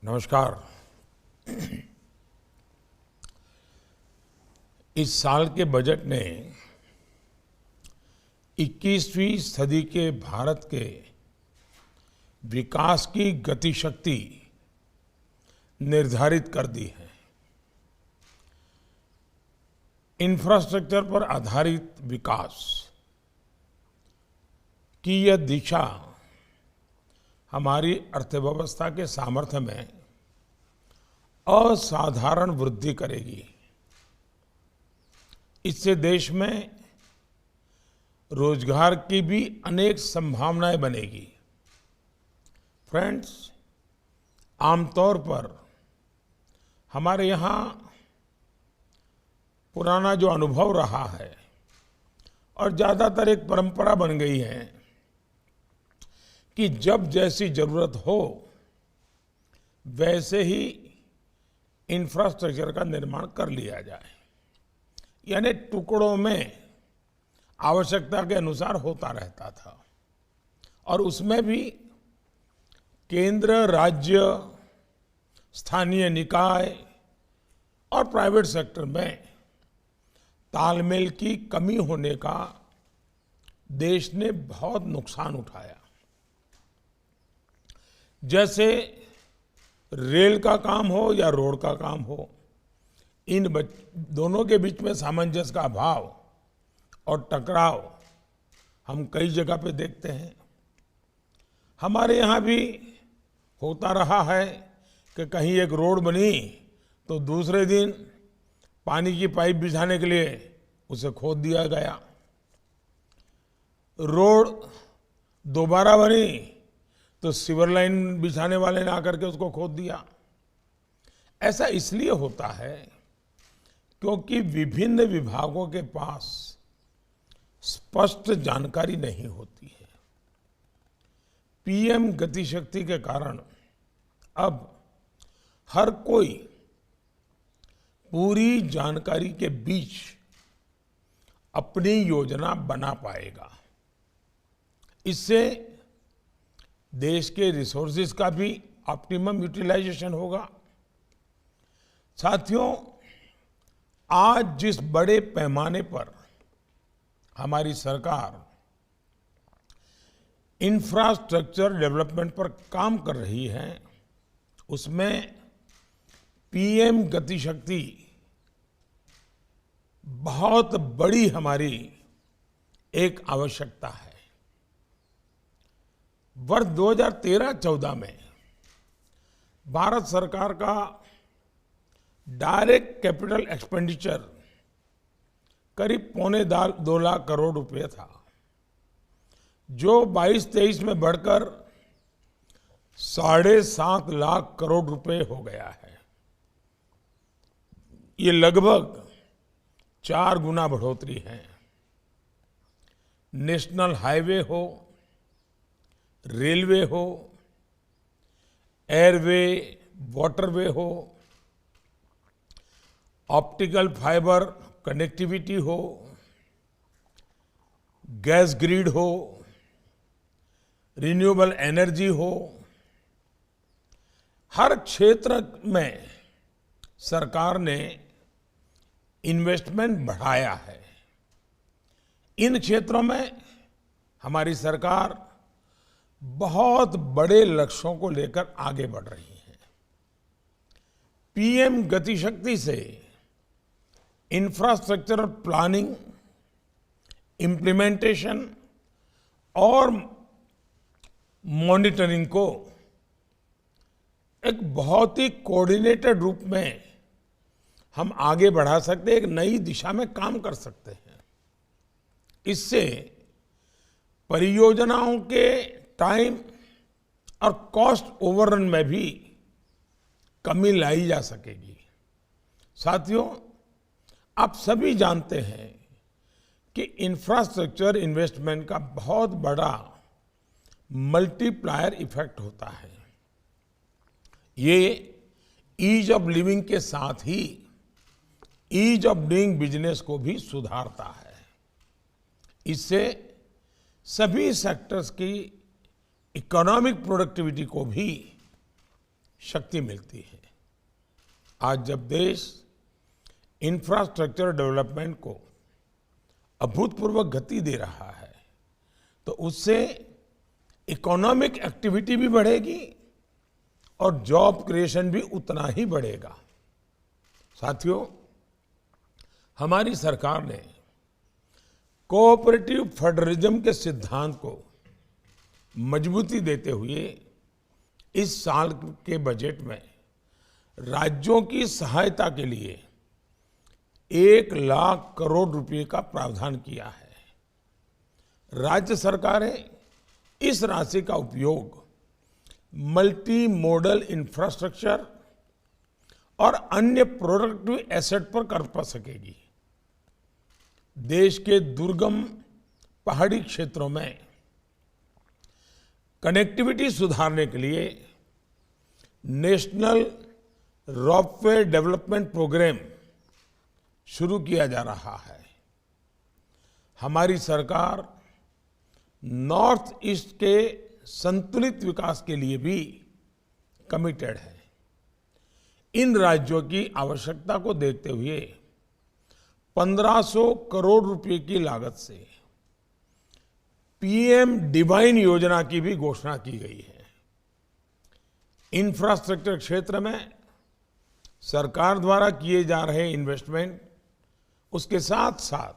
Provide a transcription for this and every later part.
नमस्कार। इस साल के बजट ने 21वीं सदी के भारत के विकास की गतिशक्ति निर्धारित कर दी है। इंफ्रास्ट्रक्चर पर आधारित विकास की यह दिशा हमारी अर्थव्यवस्था के सामर्थ्य में असाधारण वृद्धि करेगी। इससे देश में रोजगार की भी अनेक संभावनाएं बनेगी। फ्रेंड्स, आमतौर पर हमारे यहाँ पुराना जो अनुभव रहा है और ज़्यादातर एक परंपरा बन गई है कि जब जैसी जरूरत हो वैसे ही इंफ्रास्ट्रक्चर का निर्माण कर लिया जाए, यानी टुकड़ों में आवश्यकता के अनुसार होता रहता था। और उसमें भी केंद्र, राज्य, स्थानीय निकाय और प्राइवेट सेक्टर में तालमेल की कमी होने का देश ने बहुत नुकसान उठाया। जैसे रेल का काम हो या रोड का काम हो, इन दोनों के बीच में सामंजस्य का अभाव और टकराव हम कई जगह पे देखते हैं। हमारे यहाँ भी होता रहा है कि कहीं एक रोड बनी तो दूसरे दिन पानी की पाइप बिछाने के लिए उसे खोद दिया गया। रोड दोबारा बनी तो सीवर लाइन बिछाने वाले ने आकर के उसको खोद दिया। ऐसा इसलिए होता है क्योंकि विभिन्न विभागों के पास स्पष्ट जानकारी नहीं होती है। पीएम गतिशक्ति के कारण अब हर कोई पूरी जानकारी के बीच अपनी योजना बना पाएगा। इससे देश के रिसोर्सेज का भी ऑप्टिमम यूटिलाइजेशन होगा। साथियों, आज जिस बड़े पैमाने पर हमारी सरकार इंफ्रास्ट्रक्चर डेवलपमेंट पर काम कर रही है, उसमें पीएम गतिशक्ति बहुत बड़ी हमारी एक आवश्यकता है। वर्ष 2013-14 में भारत सरकार का डायरेक्ट कैपिटल एक्सपेंडिचर करीब 2.25 लाख करोड़ रुपए था, जो 22-23 में बढ़कर 7.5 लाख करोड़ रुपए हो गया है। ये लगभग 4 गुना बढ़ोतरी है। नेशनल हाईवे हो, रेलवे हो, एयरवे, वाटरवे हो, ऑप्टिकल फाइबर कनेक्टिविटी हो, गैस ग्रिड हो, रिन्यूएबल एनर्जी हो, हर क्षेत्र में सरकार ने इन्वेस्टमेंट बढ़ाया है। इन क्षेत्रों में हमारी सरकार बहुत बड़े लक्ष्यों को लेकर आगे बढ़ रही है। पीएम गतिशक्ति से इंफ्रास्ट्रक्चर प्लानिंग, इम्प्लीमेंटेशन और मॉनिटरिंग को एक बहुत ही कोऑर्डिनेटेड रूप में हम आगे बढ़ा सकते हैं, एक नई दिशा में काम कर सकते हैं। इससे परियोजनाओं के टाइम और कॉस्ट ओवररन में भी कमी लाई जा सकेगी। साथियों, आप सभी जानते हैं कि इंफ्रास्ट्रक्चर इन्वेस्टमेंट का बहुत बड़ा मल्टीप्लायर इफेक्ट होता है। ये ईज ऑफ लिविंग के साथ ही ईज ऑफ डूइंग बिजनेस को भी सुधारता है। इससे सभी सेक्टर्स की इकोनॉमिक प्रोडक्टिविटी को भी शक्ति मिलती है। आज जब देश इंफ्रास्ट्रक्चर डेवलपमेंट को अभूतपूर्व गति दे रहा है, तो उससे इकोनॉमिक एक्टिविटी भी बढ़ेगी और जॉब क्रिएशन भी उतना ही बढ़ेगा। साथियों, हमारी सरकार ने कोऑपरेटिव फेडरलिज्म के सिद्धांत को मजबूती देते हुए इस साल के बजट में राज्यों की सहायता के लिए 1,00,000 करोड़ रुपए का प्रावधान किया है। राज्य सरकारें इस राशि का उपयोग मल्टी मॉडल इंफ्रास्ट्रक्चर और अन्य प्रोडक्टिव एसेट पर कर सकेगी। देश के दुर्गम पहाड़ी क्षेत्रों में कनेक्टिविटी सुधारने के लिए नेशनल रोपवे डेवलपमेंट प्रोग्राम शुरू किया जा रहा है। हमारी सरकार नॉर्थ ईस्ट के संतुलित विकास के लिए भी कमिटेड है। इन राज्यों की आवश्यकता को देखते हुए 1,500 करोड़ रुपए की लागत से पीएम डिवाइन योजना की भी घोषणा की गई है। इंफ्रास्ट्रक्चर क्षेत्र में सरकार द्वारा किए जा रहे इन्वेस्टमेंट, उसके साथ साथ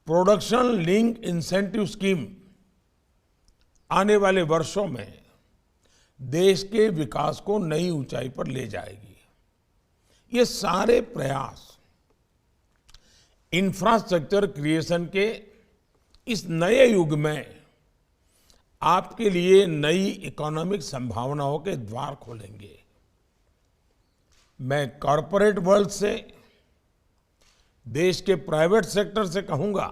प्रोडक्शन लिंक इंसेंटिव स्कीम आने वाले वर्षों में देश के विकास को नई ऊंचाई पर ले जाएगी। ये सारे प्रयास इंफ्रास्ट्रक्चर क्रिएशन के इस नए युग में आपके लिए नई इकोनॉमिक संभावनाओं के द्वार खोलेंगे। मैं कॉरपोरेट वर्ल्ड से, देश के प्राइवेट सेक्टर से कहूंगा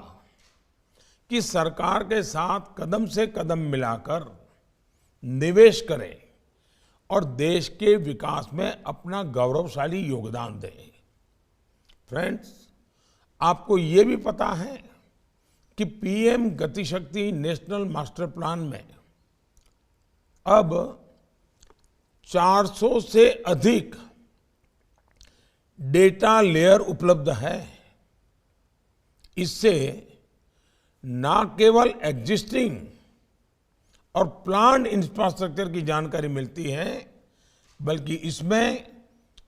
कि सरकार के साथ कदम से कदम मिलाकर निवेश करें और देश के विकास में अपना गौरवशाली योगदान दें। फ्रेंड्स, आपको ये भी पता है कि पीएम गति शक्ति नेशनल मास्टर प्लान में अब 400 से अधिक डेटा लेयर उपलब्ध है। इससे न केवल एग्जिस्टिंग और प्लांट इंफ्रास्ट्रक्चर की जानकारी मिलती है, बल्कि इसमें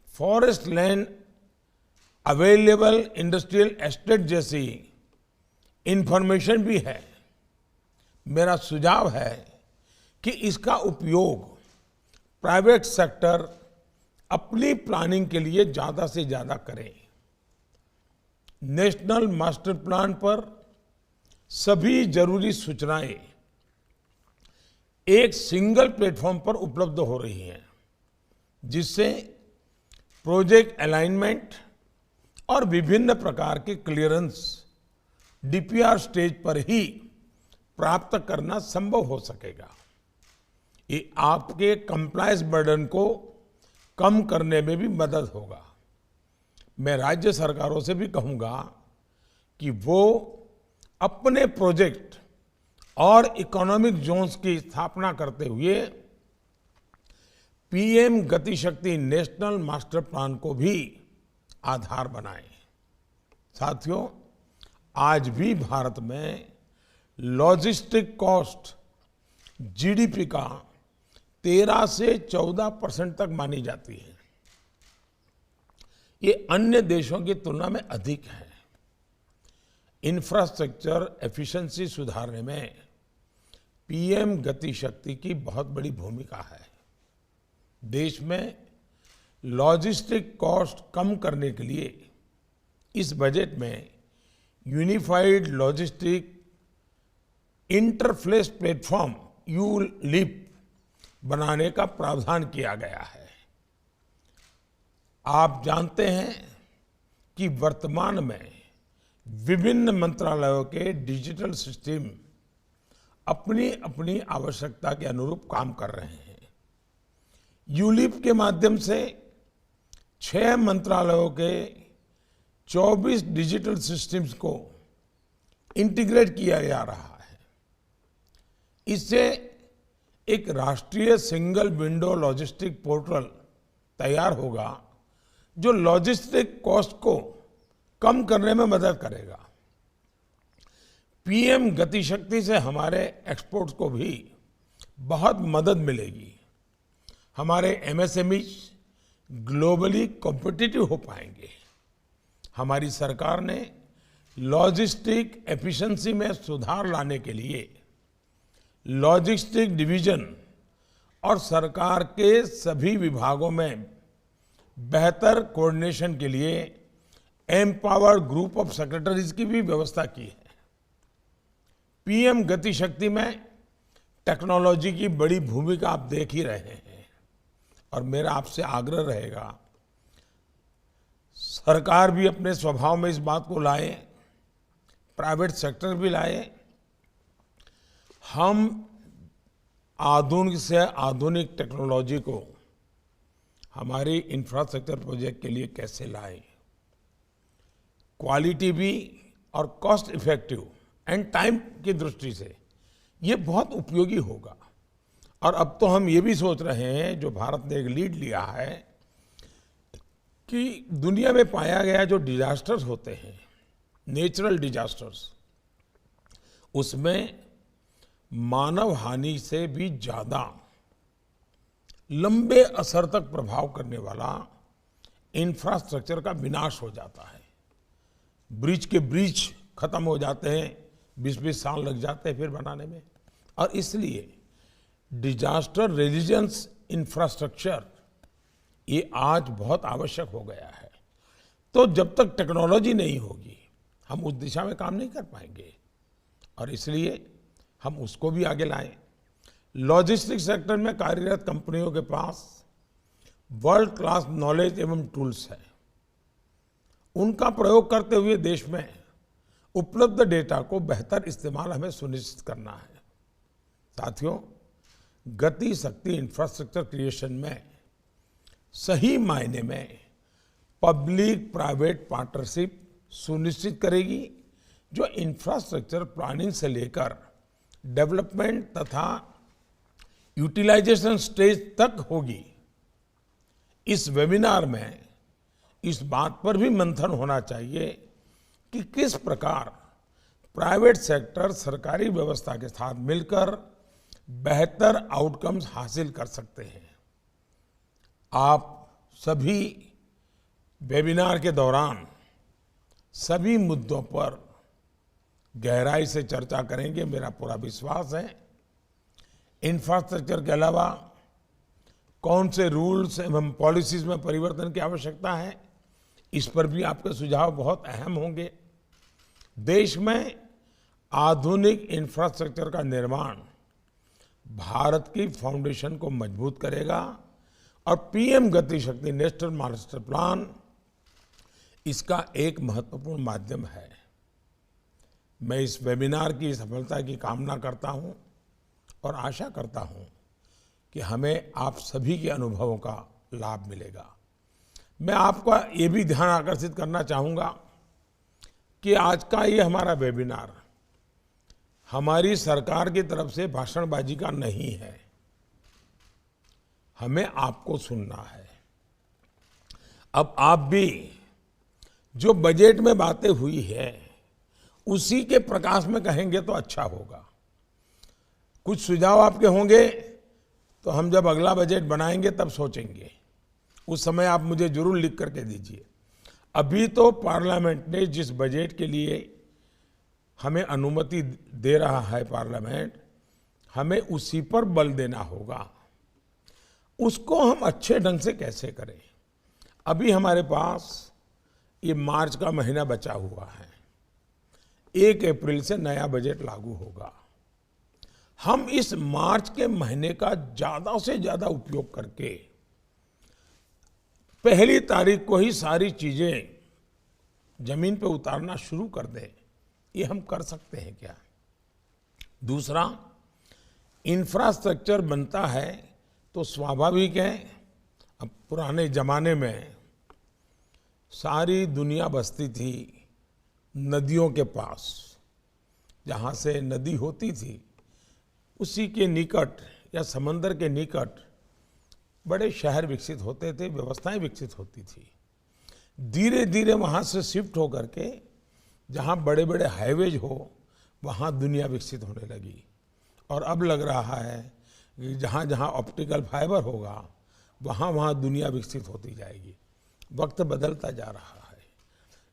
forest land, available industrial estate जैसी इंफॉर्मेशन भी है। मेरा सुझाव है कि इसका उपयोग प्राइवेट सेक्टर अपनी प्लानिंग के लिए ज्यादा से ज्यादा करे। नेशनल मास्टर प्लान पर सभी जरूरी सूचनाएं एक सिंगल प्लेटफॉर्म पर उपलब्ध हो रही हैं, जिससे प्रोजेक्ट अलाइनमेंट और विभिन्न प्रकार के क्लियरेंस डीपीआर स्टेज पर ही प्राप्त करना संभव हो सकेगा। ये आपके कंप्लायंस बर्डन को कम करने में भी मदद होगा। मैं राज्य सरकारों से भी कहूंगा कि वो अपने प्रोजेक्ट और इकोनॉमिक जोन्स की स्थापना करते हुए पीएम गति शक्ति नेशनल मास्टर प्लान को भी आधार बनाएं। साथियों, आज भी भारत में लॉजिस्टिक कॉस्ट जीडीपी का 13 से 14% तक मानी जाती है। ये अन्य देशों की तुलना में अधिक है। इंफ्रास्ट्रक्चर एफिशिएंसी सुधारने में पीएम गति शक्ति की बहुत बड़ी भूमिका है। देश में लॉजिस्टिक कॉस्ट कम करने के लिए इस बजट में unified logistic interface platform ULIP बनाने का प्रावधान किया गया है। आप जानते हैं कि वर्तमान में विभिन्न मंत्रालयों के डिजिटल सिस्टम अपनी अपनी आवश्यकता के अनुरूप काम कर रहे हैं। यूलिप के माध्यम से 6 मंत्रालयों के 24 डिजिटल सिस्टम्स को इंटीग्रेट किया जा रहा है। इससे एक राष्ट्रीय सिंगल विंडो लॉजिस्टिक पोर्टल तैयार होगा जो लॉजिस्टिक कॉस्ट को कम करने में मदद करेगा। पीएम गति शक्ति से हमारे एक्सपोर्ट्स को भी बहुत मदद मिलेगी। हमारे एमएसएमई ग्लोबली कॉम्पिटिटिव हो पाएंगे। हमारी सरकार ने लॉजिस्टिक एफिशिएंसी में सुधार लाने के लिए लॉजिस्टिक डिवीजन और सरकार के सभी विभागों में बेहतर कोऑर्डिनेशन के लिए एम्पावर्ड ग्रुप ऑफ सेक्रेटरीज की भी व्यवस्था की है। पीएम गति शक्ति में टेक्नोलॉजी की बड़ी भूमिका आप देख ही रहे हैं और मेरा आपसे आग्रह रहेगा, सरकार भी अपने स्वभाव में इस बात को लाए, प्राइवेट सेक्टर भी लाए। हम आधुनिक से आधुनिक टेक्नोलॉजी को हमारी इंफ्रास्ट्रक्चर प्रोजेक्ट के लिए कैसे लाएं, क्वालिटी भी और कॉस्ट इफेक्टिव एंड टाइम की दृष्टि से ये बहुत उपयोगी होगा। और अब तो हम ये भी सोच रहे हैं, जो भारत ने एक लीड लिया है, कि दुनिया में पाया गया जो डिजास्टर्स होते हैं, नेचुरल डिजास्टर्स, उसमें मानव हानि से भी ज्यादा लंबे असर तक प्रभाव करने वाला इंफ्रास्ट्रक्चर का विनाश हो जाता है। ब्रिज के ब्रिज खत्म हो जाते हैं, 20-20 साल लग जाते हैं फिर बनाने में। और इसलिए डिजास्टर रेजिलियंस इंफ्रास्ट्रक्चर ये आज बहुत आवश्यक हो गया है। तो जब तक टेक्नोलॉजी नहीं होगी हम उस दिशा में काम नहीं कर पाएंगे और इसलिए हम उसको भी आगे लाएं। लॉजिस्टिक सेक्टर में कार्यरत कंपनियों के पास वर्ल्ड क्लास नॉलेज एवं टूल्स है। उनका प्रयोग करते हुए देश में उपलब्ध डेटा को बेहतर इस्तेमाल हमें सुनिश्चित करना है। साथियों, गति शक्ति इंफ्रास्ट्रक्चर क्रिएशन में सही मायने में पब्लिक प्राइवेट पार्टनरशिप सुनिश्चित करेगी, जो इंफ्रास्ट्रक्चर प्लानिंग से लेकर डेवलपमेंट तथा यूटिलाइजेशन स्टेज तक होगी। इस वेबिनार में इस बात पर भी मंथन होना चाहिए कि किस प्रकार प्राइवेट सेक्टर सरकारी व्यवस्था के साथ मिलकर बेहतर आउटकम्स हासिल कर सकते हैं। आप सभी वेबिनार के दौरान सभी मुद्दों पर गहराई से चर्चा करेंगे, मेरा पूरा विश्वास है। इंफ्रास्ट्रक्चर के अलावा कौन से रूल्स एवं पॉलिसीज में परिवर्तन की आवश्यकता है, इस पर भी आपके सुझाव बहुत अहम होंगे। देश में आधुनिक इंफ्रास्ट्रक्चर का निर्माण भारत की फाउंडेशन को मजबूत करेगा और पीएम गति शक्ति नेशनल मास्टर प्लान इसका एक महत्वपूर्ण माध्यम है। मैं इस वेबिनार की सफलता की कामना करता हूं और आशा करता हूं कि हमें आप सभी के अनुभवों का लाभ मिलेगा। मैं आपका ये भी ध्यान आकर्षित करना चाहूँगा कि आज का ये हमारा वेबिनार हमारी सरकार की तरफ से भाषणबाजी का नहीं है। हमें आपको सुनना है। अब आप भी जो बजट में बातें हुई है उसी के प्रकाश में कहेंगे तो अच्छा होगा। कुछ सुझाव आपके होंगे तो हम जब अगला बजट बनाएंगे तब सोचेंगे, उस समय आप मुझे जरूर लिख करके दीजिए। अभी तो पार्लियामेंट ने जिस बजट के लिए हमें अनुमति दे रहा है पार्लियामेंट, हमें उसी पर बल देना होगा। उसको हम अच्छे ढंग से कैसे करें। अभी हमारे पास ये मार्च का महीना बचा हुआ है, 1 अप्रैल से नया बजट लागू होगा। हम इस मार्च के महीने का ज्यादा से ज्यादा उपयोग करके 1 तारीख को ही सारी चीजें जमीन पे उतारना शुरू कर दें। ये हम कर सकते हैं क्या? दूसरा, इंफ्रास्ट्रक्चर बनता है तो स्वाभाविक है, अब पुराने जमाने में सारी दुनिया बसती थी नदियों के पास। जहाँ से नदी होती थी उसी के निकट या समंदर के निकट बड़े शहर विकसित होते थे, व्यवस्थाएं विकसित होती थी। धीरे धीरे वहाँ से शिफ्ट होकर के जहाँ बड़े बड़े हाईवेज हो, वहाँ दुनिया विकसित होने लगी। और अब लग रहा है कि जहाँ जहाँ ऑप्टिकल फाइबर होगा, वहाँ वहाँ दुनिया विकसित होती जाएगी। वक्त बदलता जा रहा है।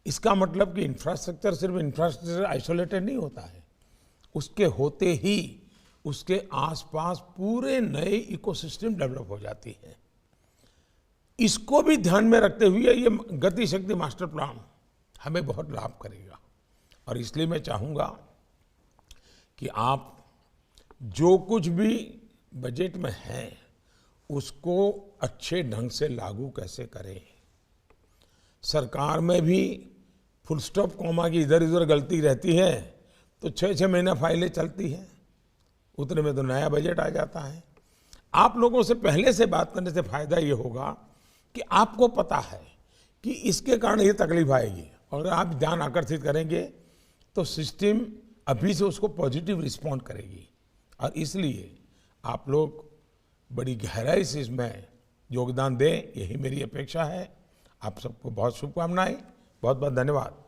इसका मतलब कि इंफ्रास्ट्रक्चर सिर्फ इंफ्रास्ट्रक्चर आइसोलेटेड नहीं होता है, उसके होते ही उसके आसपास पूरे नए इकोसिस्टम डेवलप हो जाती है। इसको भी ध्यान में रखते हुए ये गति शक्ति मास्टर प्लान हमें बहुत लाभ करेगा। और इसलिए मैं चाहूँगा कि आप जो कुछ भी बजट में है उसको अच्छे ढंग से लागू कैसे करें। सरकार में भी फुल स्टॉप कॉमा की इधर उधर गलती रहती है तो 6-6 महीना फाइलें चलती हैं, उतने में तो नया बजट आ जाता है। आप लोगों से पहले से बात करने से फायदा ये होगा कि आपको पता है कि इसके कारण ये तकलीफ आएगी, और आप ध्यान आकर्षित करेंगे तो सिस्टम अभी से उसको पॉजिटिव रिस्पॉन्ड करेगी। और इसलिए आप लोग बड़ी गहराई से इसमें योगदान दें, यही मेरी अपेक्षा है। आप सबको बहुत शुभकामनाएं, बहुत बहुत धन्यवाद।